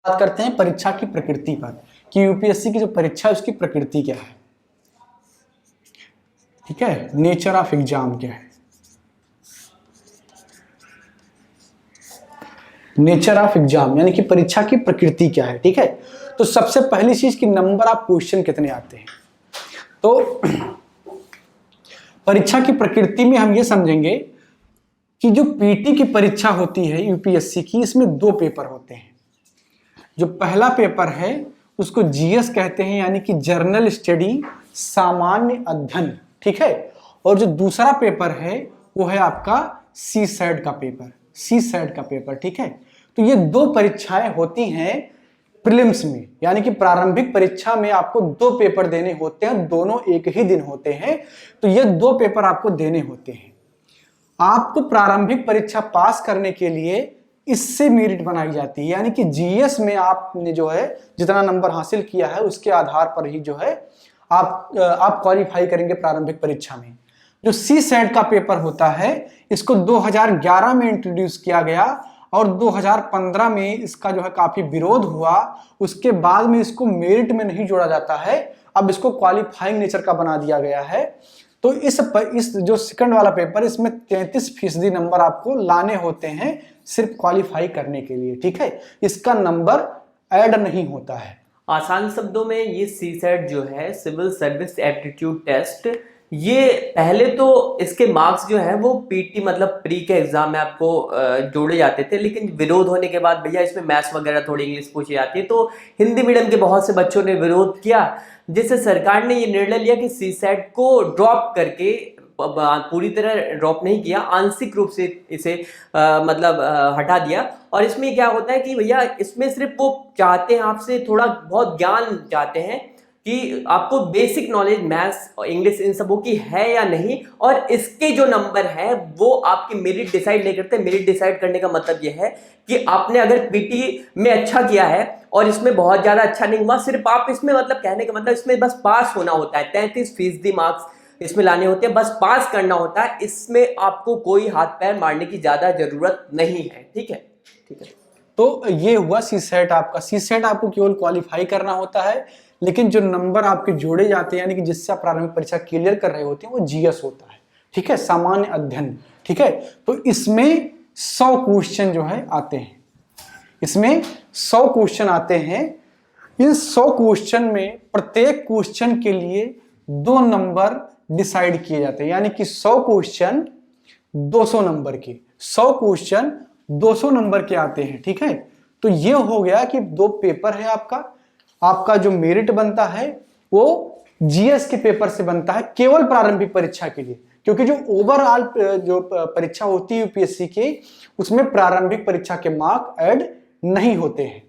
बात करते हैं परीक्षा की प्रकृति पर कि यूपीएससी की जो परीक्षा है उसकी प्रकृति क्या है। ठीक है, नेचर ऑफ एग्जाम क्या है, नेचर ऑफ एग्जाम यानी कि परीक्षा की प्रकृति क्या है। ठीक है, तो सबसे पहली चीज कि नंबर ऑफ क्वेश्चन कितने आते हैं। तो परीक्षा की प्रकृति में हम ये समझेंगे कि जो पीटी की परीक्षा होती है यूपीएससी की, इसमें दो पेपर होते हैं। जो पहला पेपर है उसको जीएस कहते हैं यानी कि जर्नल स्टडी, सामान्य अध्ययन। ठीक है, और जो दूसरा पेपर है वो है आपका सी सैट का पेपर, सी सैट का पेपर। ठीक है, तो ये दो परीक्षाएं होती हैं प्रीलिम्स में, यानी कि प्रारंभिक परीक्षा में आपको दो पेपर देने होते हैं, दोनों एक ही दिन होते हैं। तो ये दो पेपर आपको देने होते हैं। आपको प्रारंभिक परीक्षा पास करने के लिए इससे मेरिट बनाई जाती है, यानी कि जीएस में आपने जो है जितना नंबर हासिल किया है उसके आधार पर ही जो है आप क्वालिफाई करेंगे प्रारंभिक परीक्षा में। जो सी सैट का पेपर होता है इसको 2011 में इंट्रोड्यूस किया गया और 2015 में इसका जो है काफी विरोध हुआ। उसके बाद में इसको मेरिट में नहीं जोड़ा जाता है, अब इसको क्वालिफाइंग नेचर का बना दिया गया है। तो इस जो सेकंड वाला पेपर, इसमें 33% नंबर आपको लाने होते हैं सिर्फ क्वालिफाई करने के लिए। ठीक है, इसका नंबर ऐड नहीं होता है। आसान शब्दों में ये सी सेट जो है सिविल सर्विस एप्टीट्यूड टेस्ट, ये पहले तो इसके मार्क्स जो है वो पीटी मतलब प्री के एग्जाम में आपको जोड़े जाते थे, लेकिन विरोध होने के बाद भैया इसमें मैथ्स वगैरह थोड़ी इंग्लिश पूछी जाती है, तो हिंदी मीडियम के बहुत से बच्चों ने विरोध किया, जिससे सरकार ने ये निर्णय लिया कि सी सेट को ड्रॉप करके, पूरी तरह ड्रॉप नहीं किया, आंशिक रूप से इसे हटा दिया। और इसमें क्या होता है कि भैया इसमें सिर्फ वो चाहते हैं आपसे थोड़ा बहुत ज्ञान चाहते हैं कि आपको बेसिक नॉलेज मैथ्स और इंग्लिश इन सबों की है या नहीं, और इसके जो नंबर है वो आपकी मेरिट डिसाइड नहीं करते। मेरिट डिसाइड करने का मतलब ये है कि आपने अगर पीटी में अच्छा किया है और इसमें बहुत ज्यादा अच्छा नहीं हुआ, सिर्फ आप इसमें कहने का मतलब इसमें बस पास होना होता है, 33% मार्क्स इसमें लाने होते हैं, बस पास करना होता है। इसमें आपको कोई हाथ पैर मारने की ज्यादा जरूरत नहीं है। ठीक है, ठीक है। तो ये हुआ सी सेट आपका। सी सेट आपको केवल क्वालिफाई करना होता है, लेकिन जो नंबर आपके जोड़े जाते हैं यानी कि जिससे आप प्रारंभिक परीक्षा क्लियर कर रहे होते हैं वो जीएस होता है। ठीक है, सामान्य अध्ययन। ठीक है, तो इसमें 100 क्वेश्चन जो है आते हैं, इसमें 100 क्वेश्चन आते हैं। इन 100 क्वेश्चन में प्रत्येक क्वेश्चन के लिए 2 नंबर डिसाइड किए जाते हैं, यानी कि 100 क्वेश्चन 200 नंबर के, 100 क्वेश्चन 200 नंबर के आते हैं। ठीक है, तो ये हो गया कि 2 पेपर है आपका जो मेरिट बनता है वो जीएस के पेपर से बनता है केवल प्रारंभिक परीक्षा के लिए, क्योंकि जो ओवरऑल जो परीक्षा होती है यूपीएससी की उसमें प्रारंभिक परीक्षा के मार्क ऐड नहीं होते हैं।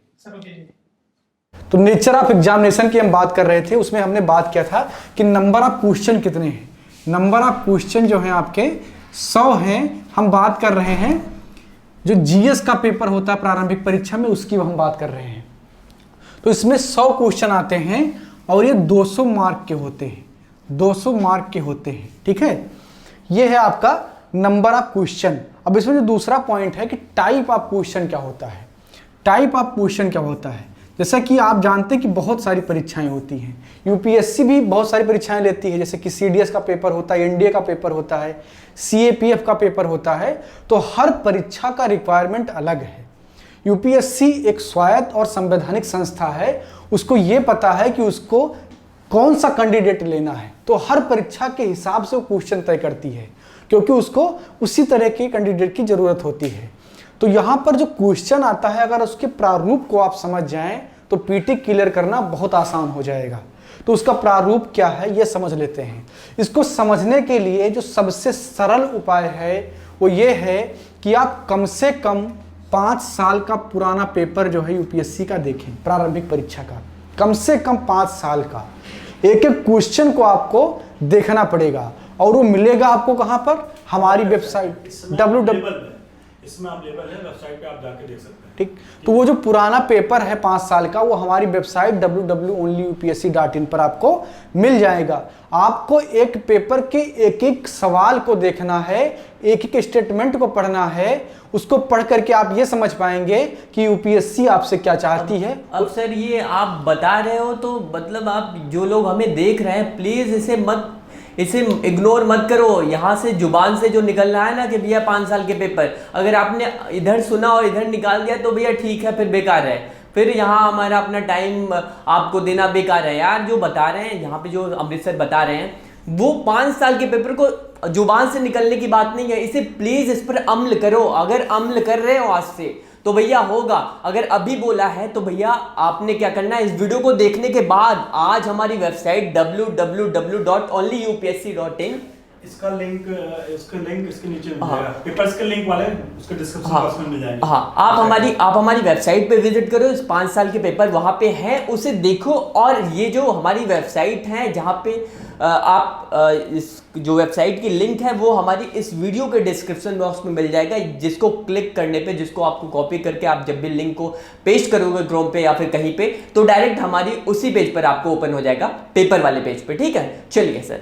तो नेचर ऑफ एग्जामिनेशन की हम बात कर रहे थे, उसमें हमने बात किया था कि नंबर ऑफ क्वेश्चन कितने हैं। नंबर ऑफ क्वेश्चन जो है आपके 100 हैं। हम बात कर रहे हैं जो जीएस का पेपर होता है प्रारंभिक परीक्षा में, उसकी हम बात कर रहे हैं। तो इसमें 100 क्वेश्चन आते हैं और ये 200 मार्क के होते हैं, 200 मार्क के होते हैं। ठीक है, ये है आपका नंबर ऑफ क्वेश्चन। अब इसमें जो दूसरा पॉइंट है कि टाइप ऑफ क्वेश्चन क्या होता है। टाइप ऑफ क्वेश्चन क्या होता है, जैसा कि आप जानते हैं कि बहुत सारी परीक्षाएं होती हैं, यूपीएससी भी बहुत सारी परीक्षाएं लेती है, जैसे कि सीडीएस का पेपर होता है, एनडीए का पेपर होता है, सीएपीएफ का पेपर होता है। तो हर परीक्षा का रिक्वायरमेंट अलग है। यूपीएससी एक स्वायत्त और संवैधानिक संस्था है, उसको ये पता है कि उसको कौन सा कैंडिडेट लेना है, तो हर परीक्षा के हिसाब से वो क्वेश्चन तय करती है, क्योंकि उसको उसी तरह के कैंडिडेट की जरूरत होती है। तो यहाँ पर जो क्वेश्चन आता है अगर उसके प्रारूप को आप समझ जाएं तो पीटी क्लियर करना बहुत आसान हो जाएगा। तो उसका प्रारूप क्या है ये समझ लेते हैं। इसको समझने के लिए जो सबसे सरल उपाय है वो ये है कि आप कम से कम 5 साल का पुराना पेपर जो है यूपीएससी का देखें, प्रारंभिक परीक्षा का, कम से कम 5 साल का। एक एक क्वेश्चन को आपको देखना पड़ेगा और वो मिलेगा आपको कहाँ पर, हमारी वेबसाइट इसमें अवेलेबल है, वेबसाइट पे आप जाके देख सकते हैं। ठीक, तो वो जो पुराना पेपर है 5 साल का, वो हमारी वेबसाइट www.onlyupsc.in पर आपको मिल जाएगा। आपको एक पेपर के एक एक सवाल को देखना है, एक एक स्टेटमेंट को पढ़ना है, उसको पढ़ करके आप ये समझ पाएंगे कि यूपीएससी आपसे क्या चाहती है। अब सर ये आप बता रहे हो तो मतलब आप जो लोग हमें देख रहे हैं प्लीज इसे इग्नोर मत करो। यहाँ से जुबान से जो निकल रहा है ना कि भैया 5 साल के पेपर, अगर आपने इधर सुना और इधर निकाल दिया तो भैया ठीक है, फिर बेकार है, फिर यहाँ हमारा अपना टाइम आपको देना बेकार है यार। जो बता रहे हैं यहाँ पे, जो अमृतसर बता रहे हैं, वो 5 साल के पेपर को जुबान से निकलने की बात नहीं है। इसे प्लीज इस पर अमल करो। अगर अमल कर रहे हो आज से तो भैया होगा, अगर अभी बोला है तो भैया आपने क्या करना है, इस वीडियो को देखने के बाद आज हमारी वेबसाइट www.onlyupsc.in, इसका लिंक इसके नीचे मिल जाएगा। पेपर्स के लिंक वाले उसके डिस्क्रिप्शन बॉक्स में मिल जाएंगे। हाँ, आप हमारी वेबसाइट पे विजिट करो, इस 5 साल के पेपर वहां पे हैं, उसे देखो। और ये जो हमारी वेबसाइट है जहाँ पे इस जो वेबसाइट की लिंक है वो हमारी इस वीडियो के डिस्क्रिप्शन बॉक्स में मिल जाएगा, जिसको क्लिक करने पे, जिसको आपको कॉपी करके आप जब भी लिंक को पेस्ट करोगे क्रोम पे या फिर कहीं पे, तो डायरेक्ट हमारी उसी पेज पर आपको ओपन हो जाएगा, पेपर वाले पेज पे। ठीक है, चलिए सर।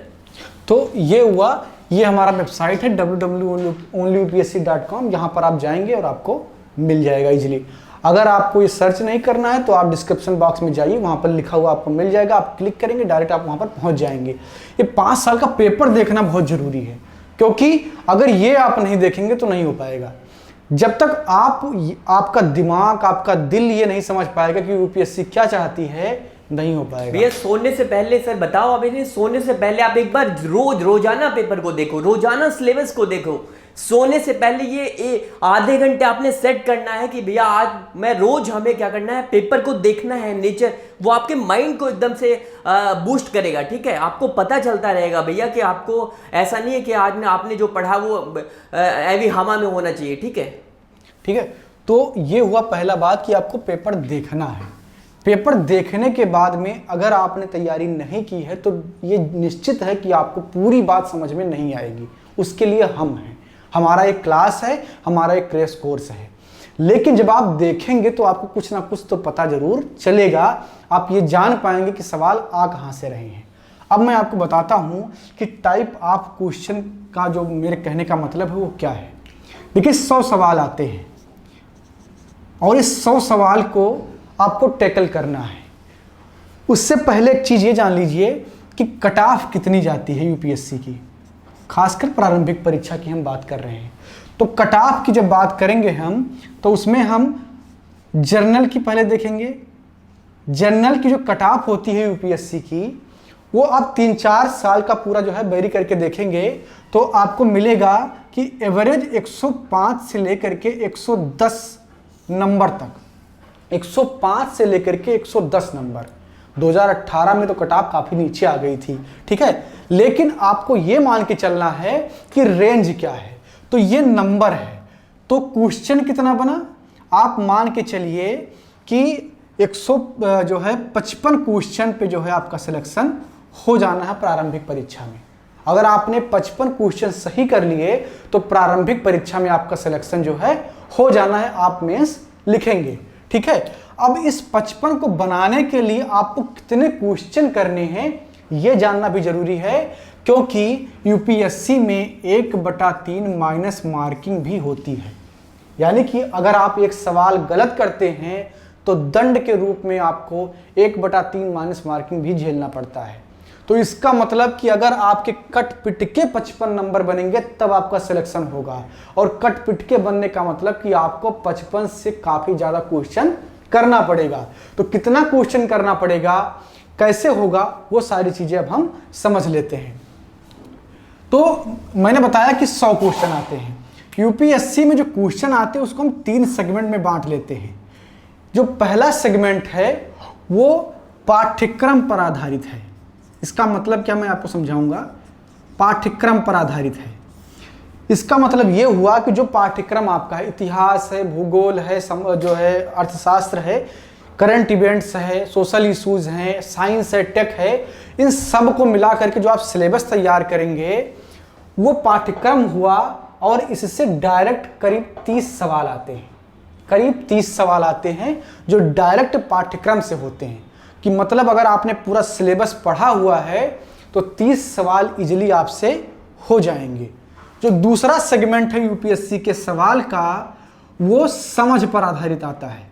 तो ये हुआ, ये हमारा वेबसाइट है www.onlyupsc.com, यहाँ पर आप जाएंगे और आपको मिल जाएगा इजीली। अगर आपको ये सर्च नहीं करना है तो आप डिस्क्रिप्शन बॉक्स में जाइए, वहाँ पर लिखा हुआ आपको मिल जाएगा, आप क्लिक करेंगे डायरेक्ट आप वहाँ पर पहुँच जाएंगे। ये 5 साल का पेपर देखना बहुत ज़रूरी है, क्योंकि अगर ये आप नहीं देखेंगे तो नहीं हो पाएगा। जब तक आपका दिमाग, आपका दिल ये नहीं समझ पाएगा कि यूपीएससी क्या चाहती है, नहीं हो पाएगा। भैया सोने से पहले सर बताओ, अभी सोने से पहले आप एक बार रोजाना पेपर को देखो, रोजाना सिलेबस को देखो। सोने से पहले ये आधे घंटे आपने सेट करना है कि भैया आज मैं रोज हमें क्या करना है, पेपर को देखना है। नेचर वो आपके माइंड को एकदम से बूस्ट करेगा। ठीक है, आपको पता चलता रहेगा भैया कि आपको ऐसा नहीं है कि आज आपने जो पढ़ा वो ऐवी हवा में होना चाहिए। ठीक है, ठीक है। तो ये हुआ पहला बात कि आपको पेपर देखना है। पेपर देखने के बाद में अगर आपने तैयारी नहीं की है तो ये निश्चित है कि आपको पूरी बात समझ में नहीं आएगी। उसके लिए हम हैं, हमारा एक क्लास है, हमारा एक क्रैश कोर्स है। लेकिन जब आप देखेंगे तो आपको कुछ ना कुछ तो पता जरूर चलेगा, आप ये जान पाएंगे कि सवाल आ कहाँ से रहे हैं। अब मैं आपको बताता हूँ कि टाइप ऑफ क्वेश्चन का जो मेरे कहने का मतलब है वो क्या है। देखिए 100 सवाल आते हैं और इस 100 सवाल को आपको टैकल करना है। उससे पहले एक चीज़ ये जान लीजिए कि कट ऑफ कितनी जाती है यूपीएससी की, खासकर प्रारंभिक परीक्षा की हम बात कर रहे हैं। तो कट ऑफ की जब बात करेंगे हम, तो उसमें हम जर्नल की पहले देखेंगे। जर्नल की जो कट ऑफ होती है यूपीएससी की, वो आप 3-4 साल का पूरा जो है वेरी करके देखेंगे तो आपको मिलेगा कि एवरेज 105 से लेकर के 110 नंबर तक, 105 से लेकर के 110 नंबर। 2018 में तो कट ऑफ काफ़ी नीचे आ गई थी। ठीक है, लेकिन आपको ये मान के चलना है कि रेंज क्या है। तो ये नंबर है, तो क्वेश्चन कितना बना, आप मान के चलिए कि 155 क्वेश्चन पे जो है आपका सिलेक्शन हो जाना है प्रारंभिक परीक्षा में। अगर आपने 55 क्वेश्चन सही कर लिए तो प्रारंभिक परीक्षा में आपका सिलेक्शन जो है हो जाना है, आप मेंस लिखेंगे। ठीक है, अब इस 55 को बनाने के लिए आपको कितने क्वेश्चन करने हैं यह जानना भी जरूरी है, क्योंकि यूपीएससी में 1/3 माइनस मार्किंग भी होती है। यानी कि अगर आप एक सवाल गलत करते हैं तो दंड के रूप में आपको 1/3 माइनस मार्किंग भी झेलना पड़ता है। तो इसका मतलब कि अगर आपके कट पिट के 55 नंबर बनेंगे तब आपका सिलेक्शन होगा, और कट पिट के बनने का मतलब कि आपको 55 से काफ़ी ज़्यादा क्वेश्चन करना पड़ेगा। तो कितना क्वेश्चन करना पड़ेगा, कैसे होगा, वो सारी चीज़ें अब हम समझ लेते हैं। तो मैंने बताया कि 100 क्वेश्चन आते हैं। यूपीएससी में जो क्वेश्चन आते हैं उसको हम 3 सेगमेंट में बांट लेते हैं। जो पहला सेगमेंट है वो पाठ्यक्रम पर आधारित है। इसका मतलब क्या, मैं आपको समझाऊंगा। पाठ्यक्रम पर आधारित है, इसका मतलब ये हुआ कि जो पाठ्यक्रम आपका है, इतिहास है, भूगोल है, जो है अर्थशास्त्र है, करंट इवेंट्स है, सोशल इश्यूज हैं, साइंस है, टेक है, इन सब को मिला करके जो आप सिलेबस तैयार करेंगे वो पाठ्यक्रम हुआ और इससे डायरेक्ट करीब 30 सवाल आते हैं, करीब 30 सवाल आते हैं जो डायरेक्ट पाठ्यक्रम से होते हैं। कि मतलब अगर आपने पूरा सिलेबस पढ़ा हुआ है तो 30 सवाल इजीली आपसे हो जाएंगे। जो दूसरा सेगमेंट है यूपीएससी के सवाल का, वो समझ पर आधारित आता है।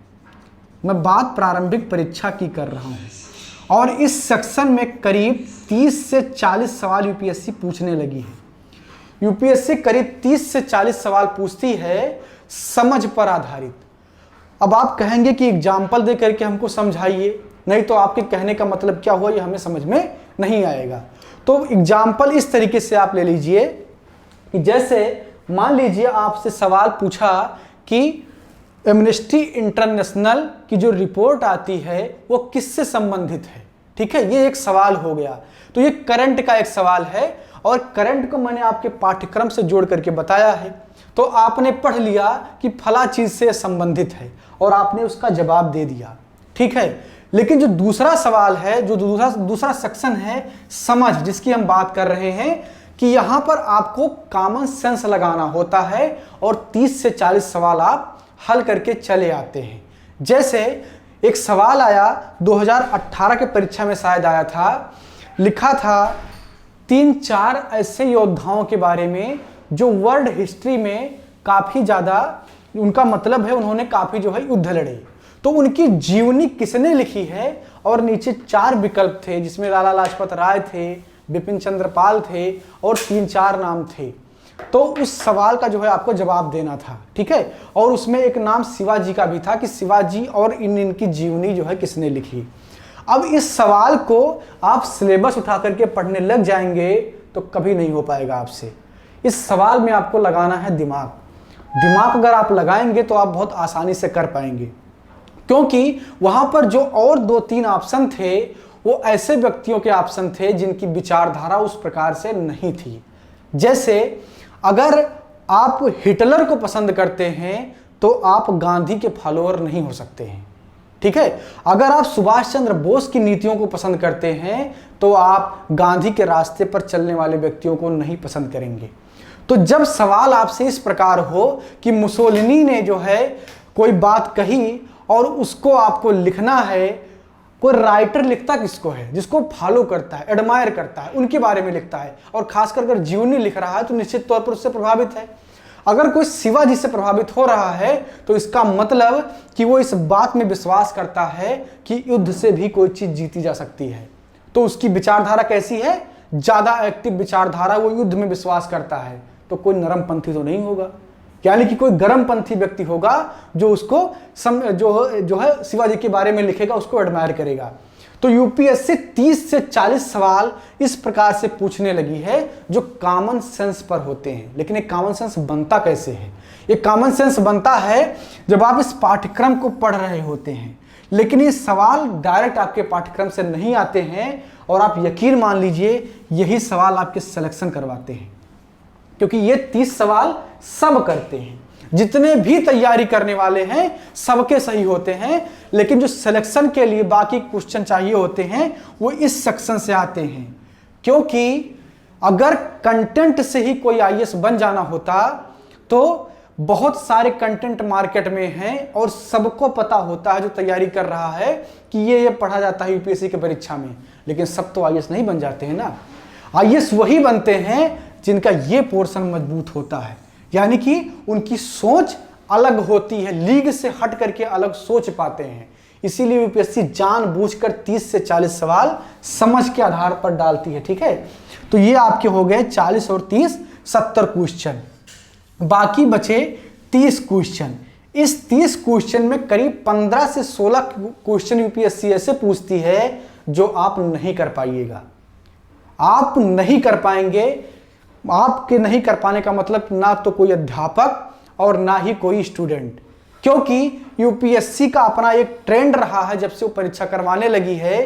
मैं बात प्रारंभिक परीक्षा की कर रहा हूँ, और इस सेक्शन में करीब 30 से 40 सवाल यूपीएससी पूछने लगी है। यूपीएससी करीब 30 से 40 सवाल पूछती है समझ पर आधारित। अब आप कहेंगे कि एग्जाम्पल दे करके हमको समझाइए, नहीं तो आपके कहने का मतलब क्या हुआ ये हमें समझ में नहीं आएगा। तो एग्जाम्पल इस तरीके से आप ले लीजिए कि जैसे मान लीजिए आपसे सवाल पूछा कि एमनेस्टी इंटरनेशनल की जो रिपोर्ट आती है वो किससे संबंधित है। ठीक है, ये एक सवाल हो गया। तो ये करंट का एक सवाल है, और करंट को मैंने आपके पाठ्यक्रम से जोड़ करके बताया है। तो आपने पढ़ लिया कि फला चीज से संबंधित है और आपने उसका जवाब दे दिया। ठीक है, लेकिन जो दूसरा सवाल है, जो दूसरा सेक्शन है समझ, जिसकी हम बात कर रहे हैं, कि यहां पर आपको कॉमन सेंस लगाना होता है और 30 से 40 सवाल आप हल करके चले आते हैं। जैसे एक सवाल आया 2018 के परीक्षा में शायद आया था, लिखा था 3-4 ऐसे योद्धाओं के बारे में जो वर्ल्ड हिस्ट्री में काफी ज्यादा, उनका मतलब है उन्होंने काफी जो है युद्ध लड़े। तो उनकी जीवनी किसने लिखी है, और नीचे 4 विकल्प थे जिसमें लाला लाजपत राय थे, बिपिन चंद्र पाल थे और 3-4 नाम थे। तो उस सवाल का जो है आपको जवाब देना था। ठीक है, और उसमें एक नाम शिवाजी का भी था कि शिवाजी और इनकी जीवनी जो है किसने लिखी। अब इस सवाल को आप सिलेबस उठा करके पढ़ने लग जाएंगे तो कभी नहीं हो पाएगा आपसे। इस सवाल में आपको लगाना है दिमाग। दिमाग अगर आप लगाएंगे तो आप बहुत आसानी से कर पाएंगे, क्योंकि वहां पर जो और 2-3 ऑप्शन थे वो ऐसे व्यक्तियों के ऑप्शन थे जिनकी विचारधारा उस प्रकार से नहीं थी। जैसे अगर आप हिटलर को पसंद करते हैं तो आप गांधी के फॉलोअर नहीं हो सकते हैं। ठीक है, अगर आप सुभाष चंद्र बोस की नीतियों को पसंद करते हैं तो आप गांधी के रास्ते पर चलने वाले व्यक्तियों को नहीं पसंद करेंगे। तो जब सवाल आपसे इस प्रकार हो कि मुसोलिनी ने जो है कोई बात कही और उसको आपको लिखना है, कोई राइटर लिखता किसको है, जिसको फॉलो करता है, एडमायर करता है, उनके बारे में लिखता है, और खासकर अगर जीवनी लिख रहा है तो निश्चित तौर पर उससे प्रभावित है। अगर कोई शिवाजी से प्रभावित हो रहा है तो इसका मतलब कि वो इस बात में विश्वास करता है कि युद्ध से भी कोई चीज जीती जा सकती है। तो उसकी विचारधारा कैसी है, ज्यादा एक्टिव विचारधारा, वो युद्ध में विश्वास करता है। तो कोई नरमपंथी तो नहीं होगा, यानी कि कोई गर्मपंथी व्यक्ति होगा जो उसको जो है शिवाजी के बारे में लिखेगा, उसको एडमायर करेगा। तो यूपीएससी 30 से 40 सवाल इस प्रकार से पूछने लगी है जो कॉमन सेंस पर होते हैं। लेकिन ये कॉमन सेंस बनता कैसे है? ये कॉमन सेंस बनता है जब आप इस पाठ्यक्रम को पढ़ रहे होते हैं, लेकिन ये सवाल डायरेक्ट आपके पाठ्यक्रम से नहीं आते हैं, और आप यकीन मान लीजिए यही सवाल आपके सिलेक्शन करवाते हैं, क्योंकि ये 30 सवाल सब करते हैं। जितने भी तैयारी करने वाले हैं सबके सही होते हैं, लेकिन जो सिलेक्शन के लिए बाकी क्वेश्चन चाहिए होते हैं वो इस सेक्शन से आते हैं। क्योंकि अगर कंटेंट से ही कोई आईएएस बन जाना होता तो बहुत सारे कंटेंट मार्केट में हैं और सबको पता होता है जो तैयारी कर रहा है कि ये पढ़ा जाता है यूपीएससी की परीक्षा में, लेकिन सब तो आईएएस नहीं बन जाते हैं ना। आईएएस वही बनते हैं जिनका ये पोर्शन मजबूत होता है, यानी कि उनकी सोच अलग होती है, लीग से हट करके अलग सोच पाते हैं। इसीलिए यूपीएससी जानबूझकर 30 से 40 सवाल समझ के आधार पर डालती है। ठीक है, तो ये आपके हो गए 40 और 30 70 क्वेश्चन, बाकी बचे 30 क्वेश्चन। इस 30 क्वेश्चन में करीब 15 से 16 क्वेश्चन यूपीएससी ऐसे पूछती है जो आप नहीं कर पाइएगा। आप नहीं कर पाएंगे। आपके नहीं कर पाने का मतलब ना तो कोई अध्यापक और ना ही कोई स्टूडेंट, क्योंकि यूपीएससी का अपना एक ट्रेंड रहा है जब से वो परीक्षा करवाने लगी है,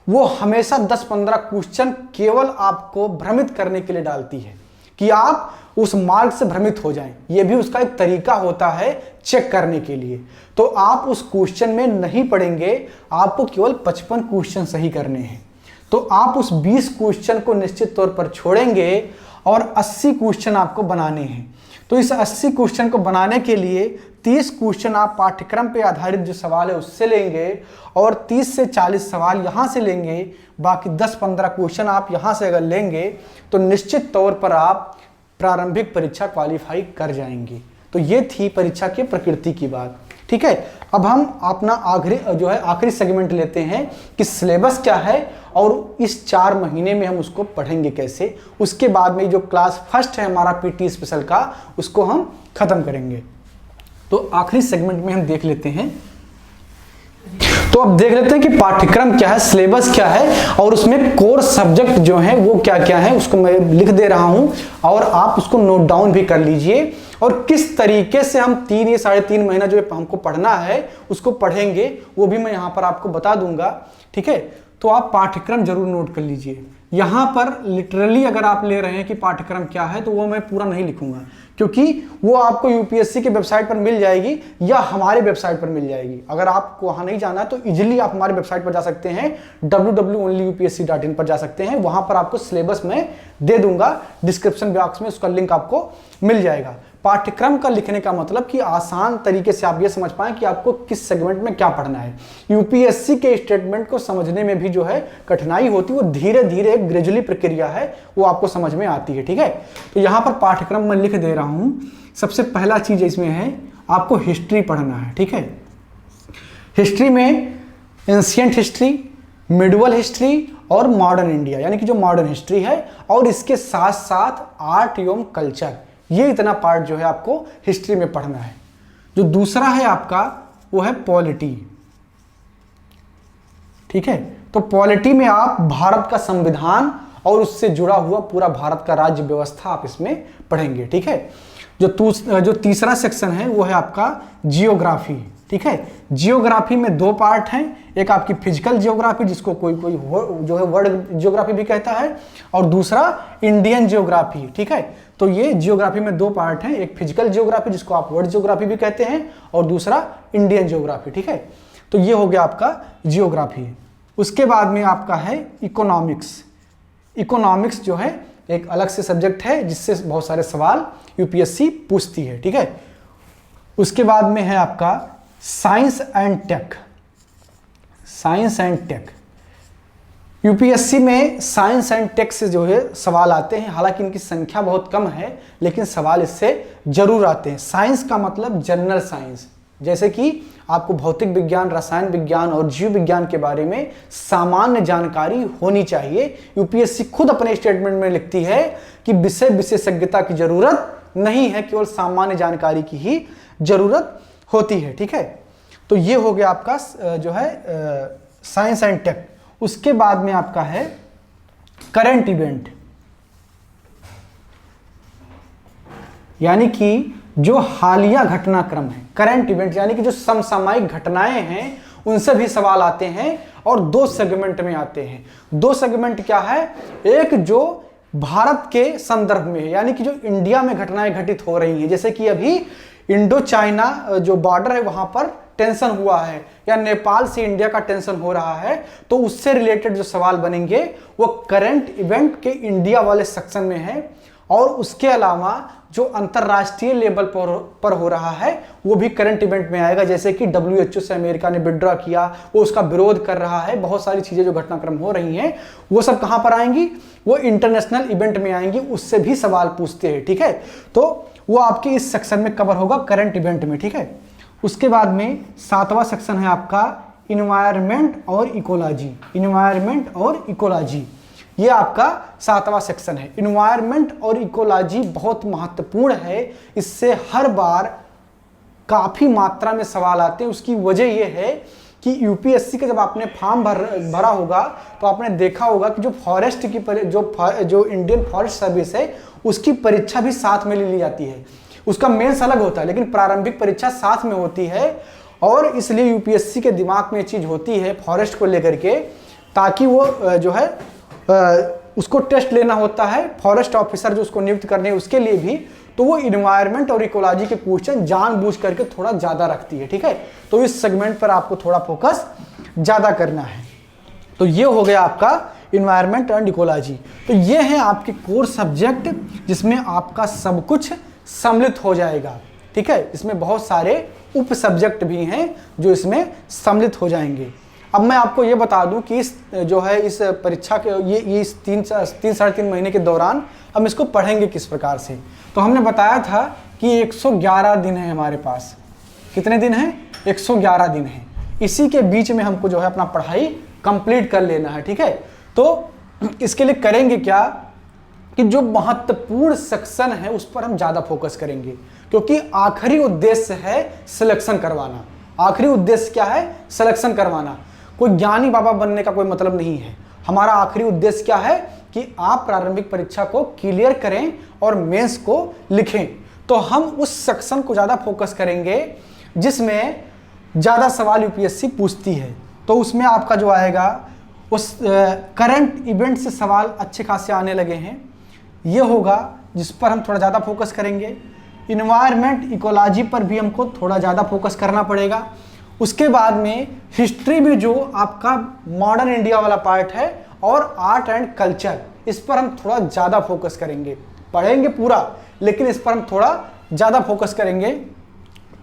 वो हमेशा 10-15 क्वेश्चन केवल आपको भ्रमित करने के लिए डालती है कि आप उस मार्ग से भ्रमित हो जाएं। ये भी उसका एक तरीका होता है चेक करने के लिए। तो आप उस क्वेश्चन में नहीं पढ़ेंगे, आपको केवल 55 क्वेश्चन सही करने हैं। तो आप उस 20 क्वेश्चन को निश्चित तौर पर छोड़ेंगे और 80 क्वेश्चन आपको बनाने हैं। तो इस 80 क्वेश्चन को बनाने के लिए 30 क्वेश्चन आप पाठ्यक्रम पे आधारित जो सवाल है उससे लेंगे और 30 से 40 सवाल यहाँ से लेंगे, बाकी 10-15 क्वेश्चन आप यहाँ से अगर लेंगे तो निश्चित तौर पर आप प्रारंभिक परीक्षा क्वालिफाई कर जाएंगे। तो ये थी परीक्षा की प्रकृति की बात, ठीक है। अब हम अपना आखिरी सेगमेंट लेते हैं कि सिलेबस क्या है और इस 4 महीने में हम उसको पढ़ेंगे कैसे। उसके बाद में जो क्लास फर्स्ट है हमारा पीटी स्पेशल का, उसको हम खत्म करेंगे। तो आखिरी सेगमेंट में हम देख लेते हैं। तो अब देख लेते हैं कि पाठ्यक्रम क्या है, सिलेबस क्या है और उसमें कोर सब्जेक्ट जो है वो क्या क्या है, उसको मैं लिख दे रहा हूं और आप उसको नोट डाउन भी कर लीजिए। और किस तरीके से हम 3 या 3.5 महीना जो हमको पढ़ना है उसको पढ़ेंगे वो भी मैं यहां पर आपको बता दूंगा, ठीक है। तो आप पाठ्यक्रम जरूर नोट कर लीजिए। यहां पर लिटरली अगर आप ले रहे हैं कि पाठ्यक्रम क्या है तो वो मैं पूरा नहीं लिखूंगा, क्योंकि वो आपको यूपीएससी के वेबसाइट पर मिल जाएगी या हमारे वेबसाइट पर मिल जाएगी। अगर आपको वहां नहीं जाना तो इजीली आप हमारे वेबसाइट पर जा सकते हैं, www.onlyupsc.in पर जा सकते हैं। वहां पर आपको सिलेबस में दे दूंगा, डिस्क्रिप्शन बॉक्स में उसका लिंक आपको मिल जाएगा। पाठ्यक्रम का लिखने का मतलब कि आसान तरीके से आप ये समझ पाएं कि आपको किस सेगमेंट में क्या पढ़ना है। यूपीएससी के स्टेटमेंट को समझने में भी जो है कठिनाई होती है, वो धीरे धीरे एक ग्रेजुअली प्रक्रिया है, वो आपको समझ में आती है, ठीक है। तो यहाँ पर पाठ्यक्रम मैं लिख दे रहा हूँ। सबसे पहला चीज इसमें है आपको हिस्ट्री पढ़ना है, ठीक है। हिस्ट्री में एंशिएंट हिस्ट्री, मिडिवल हिस्ट्री और मॉडर्न इंडिया, यानी कि जो मॉडर्न हिस्ट्री है, और इसके साथ साथ आर्ट एवं कल्चर, ये इतना पार्ट जो है आपको हिस्ट्री में पढ़ना है। जो दूसरा है आपका वो है पॉलिटी, ठीक है। तो पॉलिटी में आप भारत का संविधान और उससे जुड़ा हुआ पूरा भारत का राज्य व्यवस्था आप इसमें पढ़ेंगे, ठीक है। जो तीसरा सेक्शन है वो है आपका जियोग्राफी, ठीक है। जियोग्राफी में 2 पार्ट हैं, एक आपकी फिजिकल जियोग्राफी जिसको कोई जो है वर्ल्ड जियोग्राफी भी कहता है, और दूसरा इंडियन जियोग्राफी, ठीक है। तो ये जियोग्राफी में 2 पार्ट हैं, एक फिजिकल जियोग्राफी जिसको आप वर्ल्ड जियोग्राफी भी कहते हैं और दूसरा इंडियन जियोग्राफी, ठीक है। तो ये हो गया आपका जियोग्राफी। उसके बाद में आपका है इकोनॉमिक्स। इकोनॉमिक्स जो है एक अलग से सब्जेक्ट है जिससे बहुत सारे सवाल यूपीएससी पूछती है, ठीक है। उसके बाद में है आपका science and tech. Science and tech UPSC में साइंस एंड टेक से जो है सवाल आते हैं, हालांकि इनकी संख्या बहुत कम है लेकिन सवाल इससे जरूर आते हैं। साइंस का मतलब जनरल साइंस, जैसे कि आपको भौतिक विज्ञान, रसायन विज्ञान और जीव विज्ञान के बारे में सामान्य जानकारी होनी चाहिए। यूपीएससी खुद अपने स्टेटमेंट में लिखती है कि विषय विशेषज्ञता की जरूरत नहीं है, केवल सामान्य जानकारी की ही जरूरत होती है, ठीक है। तो ये हो गया आपका जो है साइंस एंड टेक। उसके बाद में आपका है करंट इवेंट, यानी कि जो हालिया घटनाक्रम है। करंट इवेंट यानी कि जो समसामयिक घटनाएं हैं उनसे भी सवाल आते हैं और 2 सेगमेंट में आते हैं। 2 सेगमेंट क्या है, एक जो भारत के संदर्भ में है, यानी कि जो इंडिया में घटनाएं घटित हो रही हैं, जैसे कि अभी इंडो चाइना जो बॉर्डर है वहां पर टेंशन हुआ है, या नेपाल से इंडिया का टेंशन हो रहा है, तो उससे रिलेटेड जो सवाल बनेंगे वो करंट इवेंट के इंडिया वाले सेक्शन में है। और उसके अलावा जो अंतरराष्ट्रीय लेवल पर हो रहा है वो भी करंट इवेंट में आएगा, जैसे कि WHO से अमेरिका ने विड्रॉ किया, वो उसका विरोध कर रहा है, बहुत सारी चीजें जो घटनाक्रम हो रही हैं वो सब कहां पर आएंगी, वो इंटरनेशनल इवेंट में आएंगी, उससे भी सवाल पूछते हैं, ठीक है। तो वो आपके इस सेक्शन में कवर होगा करंट इवेंट में, ठीक है। उसके बाद में 7वां सेक्शन है आपका इन्वायरमेंट और इकोलॉजी। इन्वायरमेंट और इकोलॉजी ये आपका 7वां सेक्शन है। इन्वायरमेंट और इकोलॉजी बहुत महत्वपूर्ण है, इससे हर बार काफी मात्रा में सवाल आते हैं। उसकी वजह यह है कि यूपीएससी का जब आपने फॉर्म भरा होगा तो आपने देखा होगा कि जो फॉरेस्ट की जो इंडियन फॉरेस्ट सर्विस है उसकी परीक्षा भी साथ में ली जाती है। उसका मेंस अलग होता है लेकिन प्रारंभिक परीक्षा साथ में होती है, और इसलिए यूपीएससी के दिमाग में ये चीज होती है फॉरेस्ट को लेकर के, ताकि वो जो है उसको टेस्ट लेना होता है फॉरेस्ट ऑफिसर जो उसको नियुक्त करने उसके लिए भी, तो वो इन्वायरमेंट और इकोलॉजी के क्वेश्चन जानबूझ करके थोड़ा ज्यादा रखती है, ठीक है। तो इस सेगमेंट पर आपको थोड़ा फोकस ज्यादा करना है। तो ये हो गया आपका इन्वायरमेंट एंड इकोलॉजी। तो ये है आपके कोर सब्जेक्ट जिसमें आपका सब कुछ सम्मिलित हो जाएगा। ठीक है, इसमें बहुत सारे उप सब्जेक्ट भी हैं जो इसमें सम्मिलित हो जाएंगे। अब मैं आपको ये बता दूं कि इस जो है इस परीक्षा के ये इस 3-3.5 महीने के दौरान हम इसको पढ़ेंगे किस प्रकार से। तो हमने बताया था कि 111 दिन है हमारे पास। कितने दिन हैं? 111 दिन हैं। इसी के बीच में हमको जो है अपना पढ़ाई कंप्लीट कर लेना है। ठीक है, तो इसके लिए करेंगे क्या कि जो महत्वपूर्ण सेक्शन है उस पर हम ज़्यादा फोकस करेंगे, क्योंकि आखिरी उद्देश्य है सिलेक्शन करवाना। आखिरी उद्देश्य क्या है? सिलेक्शन करवाना। कोई ज्ञानी बाबा बनने का कोई मतलब नहीं है। हमारा आखिरी उद्देश्य क्या है कि आप प्रारंभिक परीक्षा को क्लियर करें और मेंस को लिखें। तो हम उस सेक्शन को ज़्यादा फोकस करेंगे जिसमें ज़्यादा सवाल यूपीएससी पूछती है। तो उसमें आपका जो आएगा उस करंट इवेंट से सवाल अच्छे खासे आने लगे हैं, ये होगा जिस पर हम थोड़ा ज़्यादा फोकस करेंगे। इन्वायरमेंट इकोलॉजी पर भी हमको थोड़ा ज़्यादा फोकस करना पड़ेगा। उसके बाद में हिस्ट्री में जो आपका मॉडर्न इंडिया वाला पार्ट है और आर्ट एंड कल्चर, इस पर हम थोड़ा ज़्यादा फोकस करेंगे। पढ़ेंगे पूरा, लेकिन इस पर हम थोड़ा ज़्यादा फोकस करेंगे।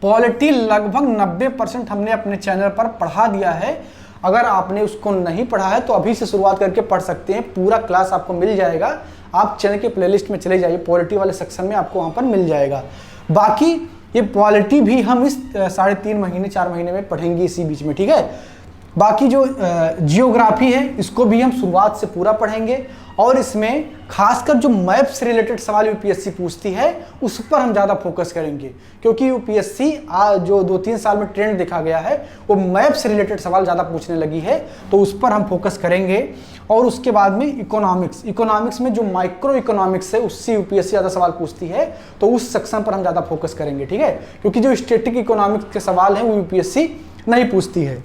पॉलिटी लगभग 90% हमने अपने चैनल पर पढ़ा दिया है। अगर आपने उसको नहीं पढ़ा है तो अभी से शुरुआत करके पढ़ सकते हैं। पूरा क्लास आपको मिल जाएगा। आप चैनल के प्लेलिस्ट में चले जाइए, पॉलिटी वाले सेक्शन में आपको वहाँ पर मिल जाएगा। बाकी ये पॉलिटी भी हम इस 3.5 महीने 4 महीने में पढ़ेंगे इसी बीच में। ठीक है, बाकी जो जियोग्राफी है इसको भी हम शुरुआत से पूरा पढ़ेंगे और इसमें खासकर जो मैप से रिलेटेड सवाल यूपीएससी पूछती है उस पर हम ज़्यादा फोकस करेंगे, क्योंकि यूपीएससी जो 2-3 साल में ट्रेंड देखा गया है वो मैप से रिलेटेड सवाल ज़्यादा पूछने लगी है, तो उस पर हम फोकस करेंगे। और उसके बाद में इकोनॉमिक्स में जो माइक्रो इकोनॉमिक्स है उससे यूपीएससी ज़्यादा सवाल पूछती है, तो उस सेक्शन पर हम ज़्यादा फोकस करेंगे। ठीक है, क्योंकि जो स्टैटिक इकोनॉमिक्स के सवाल हैं वो यूपीएससी नहीं पूछती है।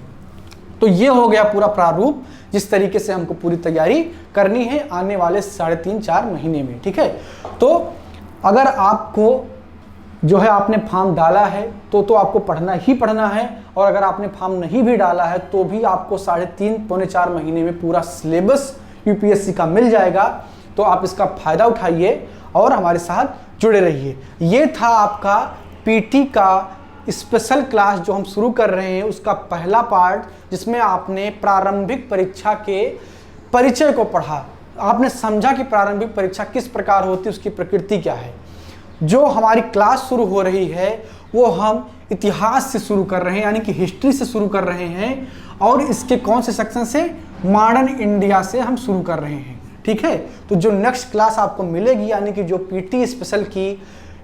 तो ये हो गया पूरा प्रारूप, जिस तरीके से हमको पूरी तैयारी करनी है आने वाले 3.5-4 महीने में। ठीक है, तो अगर आपको जो है आपने फॉर्म डाला है तो आपको पढ़ना ही पढ़ना है, और अगर आपने फॉर्म नहीं भी डाला है तो भी आपको 3.5-4 महीने में पूरा सिलेबस यूपीएससी का मिल जाएगा। तो आप इसका फ़ायदा उठाइए और हमारे साथ जुड़े रहिए। ये था आपका पीटी का स्पेशल क्लास जो हम शुरू कर रहे हैं, उसका पहला पार्ट, जिसमें आपने प्रारंभिक परीक्षा के परिचय को पढ़ा। आपने समझा कि प्रारंभिक परीक्षा किस प्रकार होती है, उसकी प्रकृति क्या है। जो हमारी क्लास शुरू हो रही है वो हम इतिहास से शुरू कर रहे हैं, यानी कि हिस्ट्री से शुरू कर रहे हैं, और इसके कौन से सेक्शन से? मॉडर्न इंडिया से हम शुरू कर रहे हैं। ठीक है, तो जो नेक्स्ट क्लास आपको मिलेगी, यानी कि जो पीटी स्पेशल की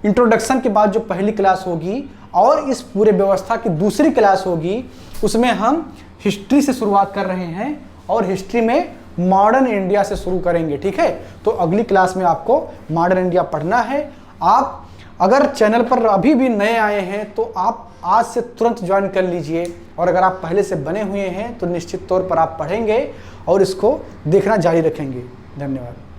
इंट्रोडक्शन के बाद जो पहली क्लास होगी और इस पूरे व्यवस्था की दूसरी क्लास होगी, उसमें हम हिस्ट्री से शुरुआत कर रहे हैं और हिस्ट्री में मॉडर्न इंडिया से शुरू करेंगे। ठीक है, तो अगली क्लास में आपको मॉडर्न इंडिया पढ़ना है। आप अगर चैनल पर अभी भी नए आए हैं तो आप आज से तुरंत ज्वाइन कर लीजिए, और अगर आप पहले से बने हुए हैं तो निश्चित तौर पर आप पढ़ेंगे और इसको देखना जारी रखेंगे। धन्यवाद।